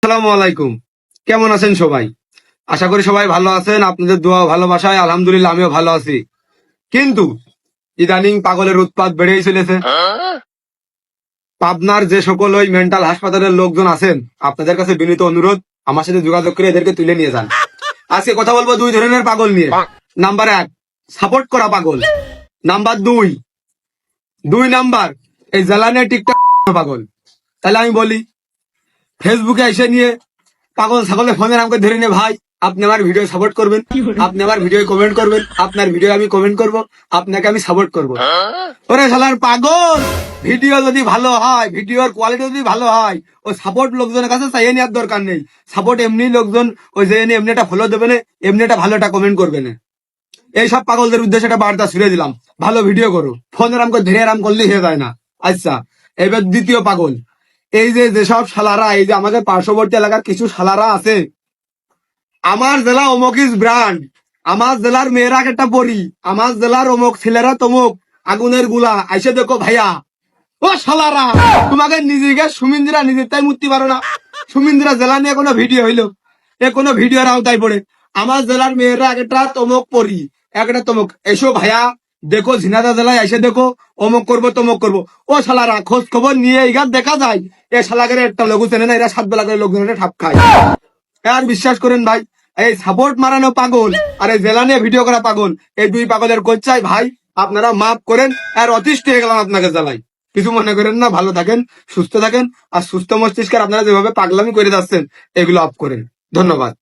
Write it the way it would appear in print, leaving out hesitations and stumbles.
আসসালামু আলাইকুম। কেমন আছেন সবাই? আশা করি সবাই ভালো আছেন। আপনাদের দোয়া ও ভালোবাসায় আলহামদুলিল্লাহ আমিও ভালো আছি। কিন্তু ইদানিং পাগলের উৎপাত বেড়েই চলেছে। পাবনার যে সকল ওই মেন্টাল হাসপাতালের লোকজন আছেন, আপনাদের কাছে বিনীত অনুরোধ, আমার সাথে যোগাযোগ করে এদেরকে তুলে নিয়ে যান। আজকে কথা বলবো দুই ধরনের পাগল নিয়ে। নাম্বার 1, সাপোর্ট করা পাগল। নাম্বার 2, দুই নাম্বার এই জ্বালানে টিকটক পাগল। তাহলে আমি বলি, ফেসবুকে এসে নিয়ে পাগল ছাগলের ফোনের আমাকে ধরে নিয়ে, ভাই আপনি আমার ভিডিও সাপোর্ট করবেন, আপনি আমার ভিডিও কমেন্ট করবেন, আপনার ভিডিও আমি কমেন্ট করব, আপনাকে আমি সাপোর্ট করব। ওরে শালার পাগল, ভিডিও যদি ভালো হয়, ভিডিওর কোয়ালিটি যদি ভালো হয়, ও সাপোর্ট লোকজনের কাছে চাইয়ে নেওয়ার দরকার নেই। সাপোর্ট এমনি লোকজন ওই যে এমনি একটা ফলো দেবে না, এমনি একটা ভালো একটা কমেন্ট করবে না। এইসব পাগলদের উদ্দেশ্যে একটা বার্তা ছুড়ে দিলাম, ভালো ভিডিও করো, ফোনের আমাকে ধরে আরাম করলেই হয়ে যায় না। আচ্ছা, এবার দ্বিতীয় পাগল, এই যে যেসব শালারা, এই যে আমাদের পার্শ্ববর্তী এলাকার কিছু শালারা আছে, আমার জেলা অমুক ইজ ব্র্যান্ড, আমার জেলার মেয়েরা একটা পরি, আমার জেলার অমুক ছেলেরা তমুক, আগুনের গুলা আইসে দেখো ভাইয়া। ও শালারা, তোমাকে নিজেকে সুমিন্দিরা নিজের তাই মুক্তি পারো না। সুমিন্দিরা জেলা নিয়ে কোনো ভিডিও হইলো, এ কোনো ভিডিওর আওতায় পড়ে। আমার জেলার মেয়েরা একটা তমুক পরি, একটা তমুক, এসো ভাইয়া দেখো ঝিনাদা জেলায় এসে দেখো, অমুক করবো তমুক করবো। ও শালারা, খোঁজ খবর নিয়ে এইগার দেখা যায় এ শালাকের একটা লঘু চেনে না, এরা 7 বেলা করে লোকজনের ঠাপ খায়। আর বিশ্বাস করেন ভাই, এই সাপোর্ট মারানো পাগল আর এই জেলা নিয়ে ভিডিও করা পাগল, এই দুই পাগলের কোচ্চাই ভাই, আপনারা মাফ করেন। আর অতিষ্ঠ হয়ে গেলাম আপনাকে জ্বালাই। কিছু মনে করেন না, ভালো থাকেন, সুস্থ থাকেন, আর সুস্থ মস্তিষ্কের আপনারা যেভাবে পাগলামি করে যাচ্ছেন এগুলো অফ করেন। ধন্যবাদ।